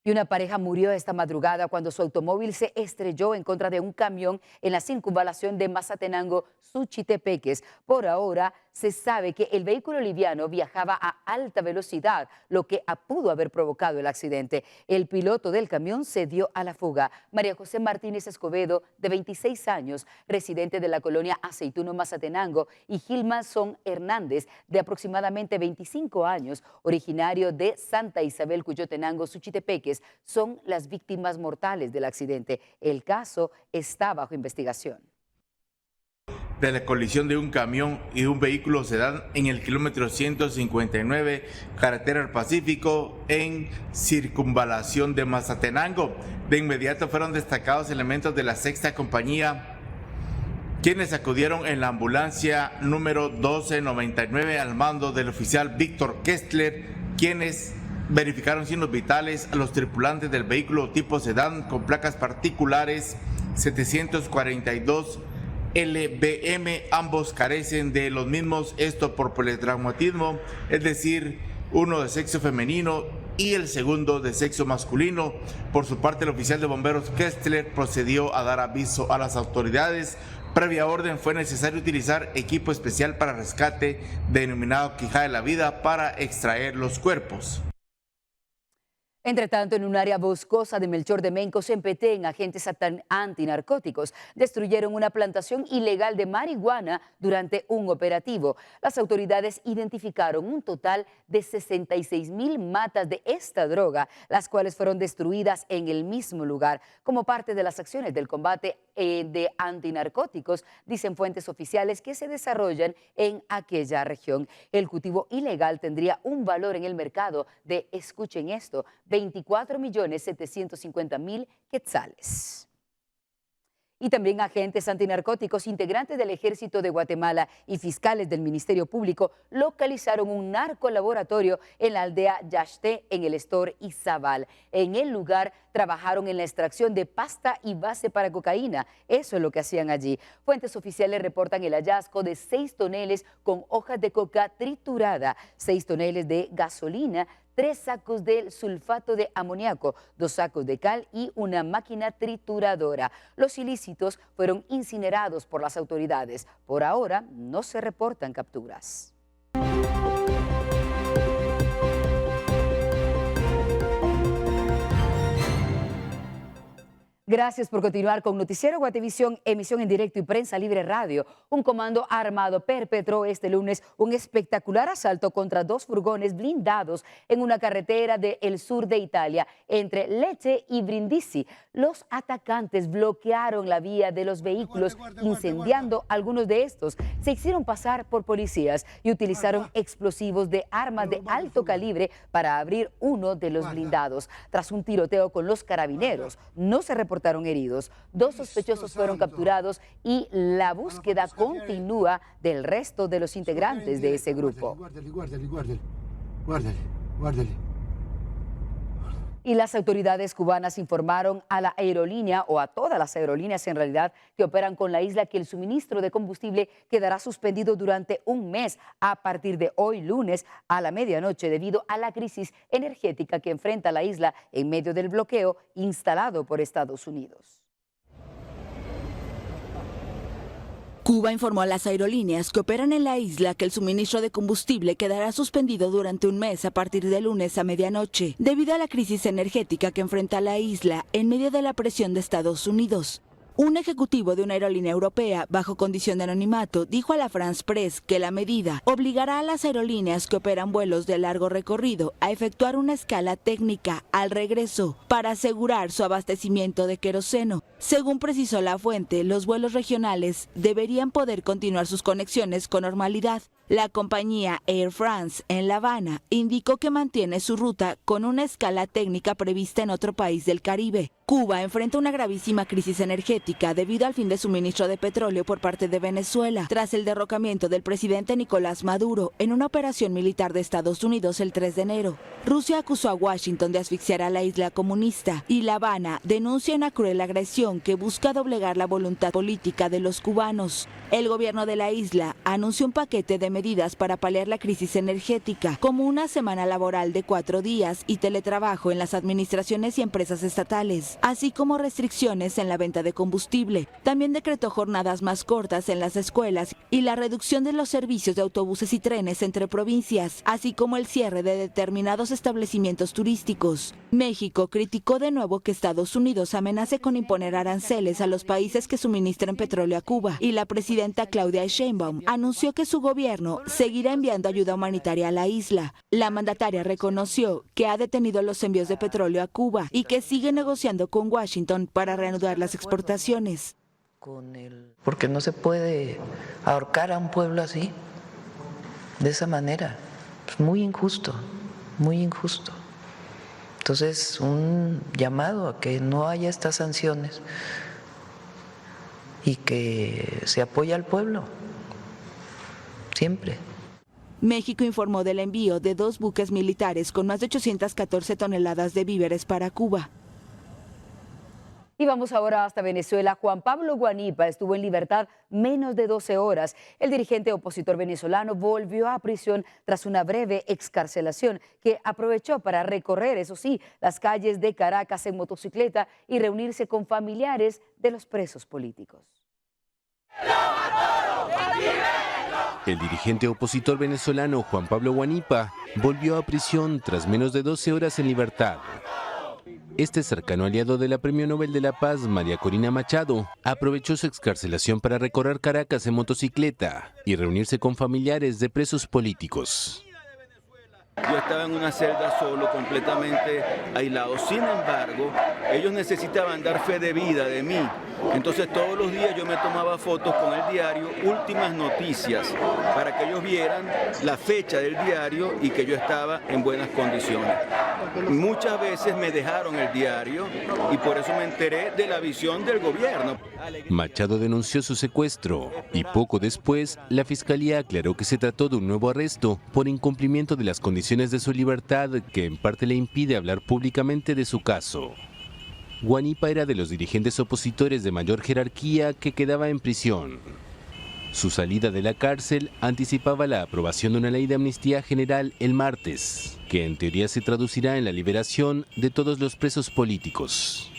Speaker 1: Y una pareja murió esta madrugada cuando su automóvil se estrelló en contra de un camión en la circunvalación de Mazatenango, Suchitepeques. Por ahora se sabe que el vehículo liviano viajaba a alta velocidad, lo que pudo haber provocado el accidente. El piloto del camión se dio a la fuga. María José Martínez Escobedo, de 26 años, residente de la colonia Aceituno Mazatenango, y Gilmanson Hernández, de aproximadamente 25 años, originario de Santa Isabel, Cuyotenango, Suchitepeques, son las víctimas mortales del accidente. El caso está bajo investigación.
Speaker 4: De la colisión de un camión y un vehículo sedán en el kilómetro 159, carretera al Pacífico, en circunvalación de Mazatenango. De inmediato fueron destacados elementos de la 6ª compañía, quienes acudieron en la ambulancia número 1299 al mando del oficial Víctor Kestler, quienes verificaron signos vitales a los tripulantes del vehículo tipo sedán con placas particulares 742 LBM, ambos carecen de los mismos, esto por politraumatismo, es decir, uno de sexo femenino y el segundo de sexo masculino. Por su parte, el oficial de bomberos Kestler procedió a dar aviso a las autoridades. Previa orden, fue necesario utilizar equipo especial para rescate denominado Quijada de la Vida para extraer los cuerpos.
Speaker 1: Entre tanto, en un área boscosa de Melchor de Mencos, en Petén, agentes antinarcóticos destruyeron una plantación ilegal de marihuana durante un operativo. Las autoridades identificaron un total de 66,000 matas de esta droga, las cuales fueron destruidas en el mismo lugar. Como parte de las acciones del combate de antinarcóticos, dicen fuentes oficiales que se desarrollan en aquella región. El cultivo ilegal tendría un valor en el mercado de, escuchen esto, 24.750.000 quetzales. Y también agentes antinarcóticos, integrantes del Ejército de Guatemala y fiscales del Ministerio Público localizaron un narcolaboratorio en la aldea Yaxté, en el Estor Izabal. En el lugar trabajaron en la extracción de pasta y base para cocaína. Eso es lo que hacían allí. Fuentes oficiales reportan el hallazgo de 6 toneles con hojas de coca triturada, 6 toneles de gasolina, 3 sacos de sulfato de amoníaco, 2 sacos de cal y una máquina trituradora. Los ilícitos fueron incinerados por las autoridades. Por ahora no se reportan capturas. Gracias por continuar con Noticiero Guatevisión, emisión en directo y Prensa Libre Radio. Un comando armado perpetró este lunes un espectacular asalto contra 2 furgones blindados en una carretera del sur de Italia, entre Lecce y Brindisi. Los atacantes bloquearon la vía de los vehículos, incendiando algunos de estos. Se hicieron pasar por policías y utilizaron explosivos de armas de alto calibre para abrir uno de los blindados. Tras un tiroteo con los carabineros, no se reportaron heridos. 2 sospechosos fueron capturados y la búsqueda continúa del resto de los integrantes de ese grupo. Y las autoridades cubanas informaron a la aerolínea, o a todas las aerolíneas en realidad, que operan con la isla, que el suministro de combustible quedará suspendido durante un mes a partir de hoy lunes a la medianoche debido a la crisis energética que enfrenta la isla en medio del bloqueo instalado por Estados Unidos.
Speaker 5: Cuba informó a las aerolíneas que operan en la isla que el suministro de combustible quedará suspendido durante un mes a partir de lunes a medianoche, debido a la crisis energética que enfrenta la isla en medio de la presión de Estados Unidos. Un ejecutivo de una aerolínea europea, bajo condición de anonimato, dijo a la France Press que la medida obligará a las aerolíneas que operan vuelos de largo recorrido a efectuar una escala técnica al regreso para asegurar su abastecimiento de queroseno. Según precisó la fuente, los vuelos regionales deberían poder continuar sus conexiones con normalidad. La compañía Air France en La Habana indicó que mantiene su ruta con una escala técnica prevista en otro país del Caribe. Cuba enfrenta una gravísima crisis energética debido al fin de suministro de petróleo por parte de Venezuela, tras el derrocamiento del presidente Nicolás Maduro en una operación militar de Estados Unidos el 3 de enero. Rusia acusó a Washington de asfixiar a la isla comunista y La Habana denuncia una cruel agresión que busca doblegar la voluntad política de los cubanos. El gobierno de la isla anunció un paquete de medidas para paliar la crisis energética, como una semana laboral de 4 días y teletrabajo en las administraciones y empresas estatales, así como restricciones en la venta de combustible. También decretó jornadas más cortas en las escuelas y la reducción de los servicios de autobuses y trenes entre provincias, así como el cierre de determinados establecimientos turísticos. México criticó de nuevo que Estados Unidos amenace con imponer aranceles a los países que suministran petróleo a Cuba, y la presidenta Claudia Sheinbaum anunció que su gobierno seguirá enviando ayuda humanitaria a la isla. La mandataria reconoció que ha detenido los envíos de petróleo a Cuba y que sigue negociando con Washington para reanudar las exportaciones.
Speaker 6: Porque no se puede ahorcar a un pueblo así, de esa manera. Es muy injusto, muy injusto. Entonces, un llamado a que no haya estas sanciones y que se apoye al pueblo, siempre.
Speaker 5: México informó del envío de 2 buques militares con más de 814 toneladas de víveres para Cuba.
Speaker 1: Y vamos ahora hasta Venezuela. Juan Pablo Guanipa estuvo en libertad menos de 12 horas. El dirigente opositor venezolano volvió a prisión tras una breve excarcelación que aprovechó para recorrer, eso sí, las calles de Caracas en motocicleta y reunirse con familiares de los presos políticos.
Speaker 9: El dirigente opositor venezolano Juan Pablo Guanipa volvió a prisión tras menos de 12 horas en libertad. Este cercano aliado de la Premio Nobel de la Paz, María Corina Machado, aprovechó su excarcelación para recorrer Caracas en motocicleta y reunirse con familiares de presos políticos.
Speaker 8: Yo estaba en una celda solo, completamente aislado. Sin embargo, ellos necesitaban dar fe de vida de mí. Entonces todos los días yo me tomaba fotos con el diario Últimas Noticias para que ellos vieran la fecha del diario y que yo estaba en buenas condiciones. Muchas veces me dejaron el diario y por eso me enteré de la visión del gobierno.
Speaker 9: Machado denunció su secuestro y poco después la Fiscalía aclaró que se trató de un nuevo arresto por incumplimiento de las condiciones de su libertad que en parte le impide hablar públicamente de su caso. Guanipa era de los dirigentes opositores de mayor jerarquía que quedaba en prisión. Su salida de la cárcel anticipaba la aprobación de una ley de amnistía general el martes, que en teoría se traducirá en la liberación de todos los presos políticos.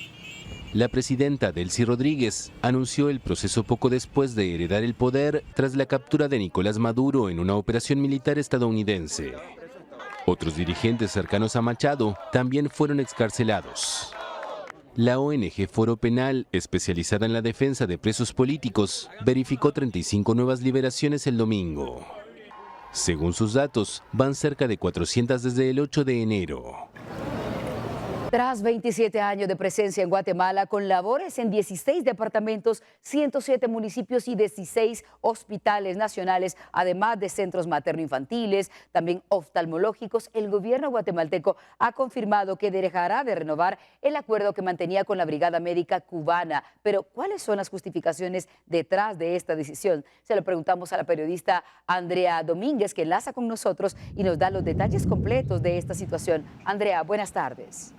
Speaker 9: La presidenta Delcy Rodríguez anunció el proceso poco después de heredar el poder tras la captura de Nicolás Maduro en una operación militar estadounidense. Otros dirigentes cercanos a Machado también fueron excarcelados. La ONG Foro Penal, especializada en la defensa de presos políticos, verificó 35 nuevas liberaciones el domingo. Según sus datos, van cerca de 400 desde el 8 de enero.
Speaker 1: Tras 27 años de presencia en Guatemala, con labores en 16 departamentos, 107 municipios y 16 hospitales nacionales, además de centros materno-infantiles, también oftalmológicos, el gobierno guatemalteco ha confirmado que dejará de renovar el acuerdo que mantenía con la Brigada Médica Cubana. Pero, ¿cuáles son las justificaciones detrás de esta decisión? Se lo preguntamos a la periodista Andrea Domínguez, que enlaza con nosotros y nos da los detalles completos de esta situación. Andrea, buenas tardes.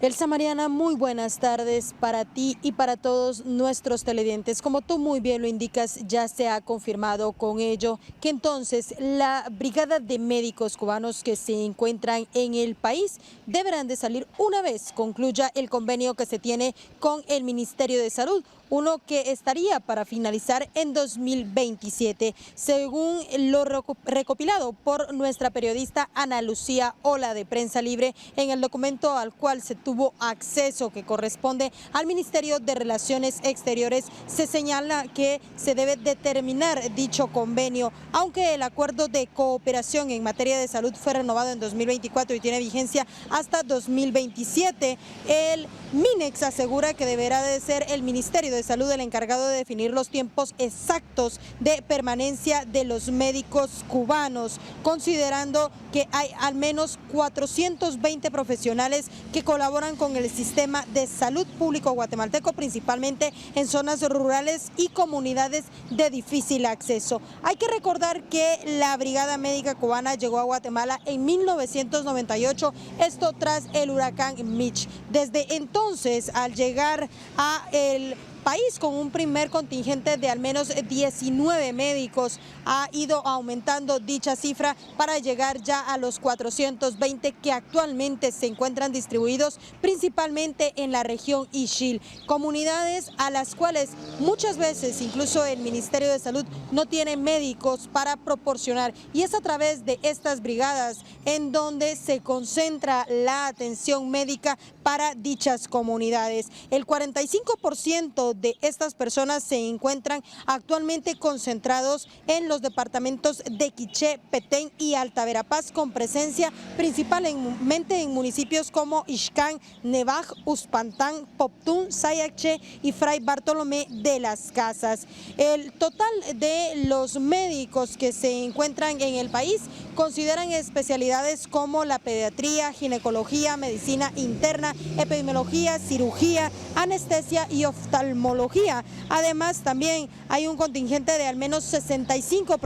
Speaker 23: Elsa Mariana, muy buenas tardes para ti y para todos nuestros televidentes. Como tú muy bien lo indicas, ya se ha confirmado con ello que entonces la Brigada de Médicos Cubanos que se encuentran en el país deberán de salir una vez concluya el convenio que se tiene con el Ministerio de Salud, uno que estaría para finalizar en 2027, según lo recopilado por nuestra periodista Ana Lucía Ola de Prensa Libre en el documento al cual se tuvo acceso que corresponde al Ministerio de Relaciones Exteriores. Se señala que se debe determinar dicho convenio, aunque el acuerdo de cooperación en materia de salud fue renovado en 2024 y tiene vigencia hasta 2027. El Minex asegura que deberá de ser el Ministerio de Salud el encargado de definir los tiempos exactos de permanencia de los médicos cubanos, considerando que hay al menos 420 profesionales que colaboran con el sistema de salud público guatemalteco, principalmente en zonas rurales y comunidades de difícil acceso. Hay que recordar que la Brigada Médica Cubana llegó a Guatemala en 1998, esto tras el huracán Mitch. Desde entonces, al llegar a el país con un primer contingente de al menos 19 médicos, ha ido aumentando dicha cifra para llegar ya a los 420 que actualmente se encuentran distribuidos principalmente en la región Ixil, comunidades a las cuales muchas veces incluso el Ministerio de Salud no tiene médicos para proporcionar, y es a través de estas brigadas en donde se concentra la atención médica para dichas comunidades. El 45% de estas personas se encuentran actualmente concentrados en los departamentos de Quiché, Petén y Alta Verapaz, con presencia principalmente en municipios como Ixcán, Nevaj, Uspantán, Poptún, Sayaché y Fray Bartolomé de las Casas. El total de los médicos que se encuentran en el país consideran especialidades como la pediatría, ginecología, medicina interna, epidemiología, cirugía, anestesia y oftalmología. Además, también hay un contingente de al menos 65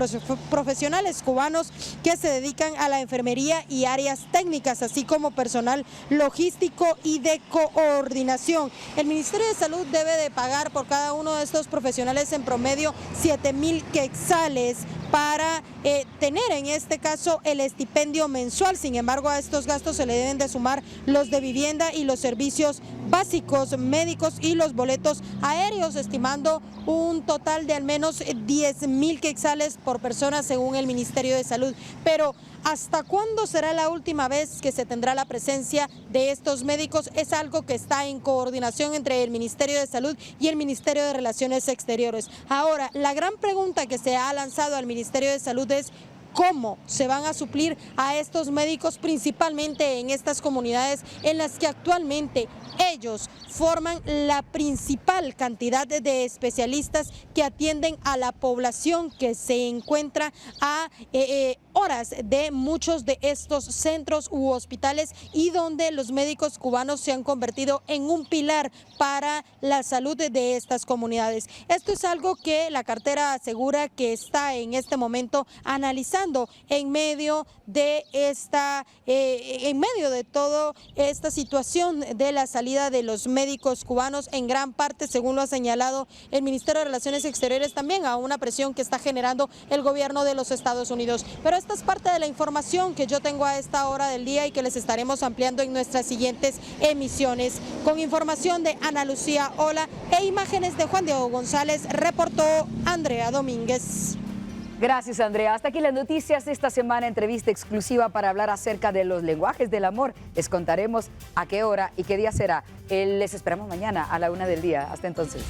Speaker 23: profesionales cubanos que se dedican a la enfermería y áreas técnicas, así como personal logístico y de coordinación. El Ministerio de Salud debe de pagar por cada uno de estos profesionales en promedio 7,000 quetzales para tener en este caso el estipendio mensual. Sin embargo, a estos gastos se le deben de sumar los de vivienda y los servicios básicos médicos y los boletos aéreos, estimando un total de al menos 10,000 quetzales por persona según el Ministerio de Salud. Pero ¿hasta cuándo será la última vez que se tendrá la presencia de estos médicos? Es algo que está en coordinación entre el Ministerio de Salud y el Ministerio de Relaciones Exteriores. Ahora, la gran pregunta que se ha lanzado al Ministerio de Salud es ¿cómo se van a suplir a estos médicos, principalmente en estas comunidades en las que actualmente ellos forman la principal cantidad de especialistas que atienden a la población que se encuentra a horas de muchos de estos centros u hospitales, y donde los médicos cubanos se han convertido en un pilar para la salud de estas comunidades? Esto es algo que la cartera asegura que está en este momento analizando en medio de toda esta situación de la salida de los médicos cubanos, en gran parte, según lo ha señalado el Ministerio de Relaciones Exteriores, también a una presión que está generando el gobierno de los Estados Unidos. Pero esta es parte de la información que yo tengo a esta hora del día y que les estaremos ampliando en nuestras siguientes emisiones. Con información de Ana Lucía Ola e imágenes de Juan Diego González, reportó Andrea Domínguez.
Speaker 1: Gracias, Andrea. Hasta aquí las noticias de esta semana, entrevista exclusiva para hablar acerca de los lenguajes del amor. Les contaremos a qué hora y qué día será. Les esperamos mañana a la 1 del día. Hasta entonces.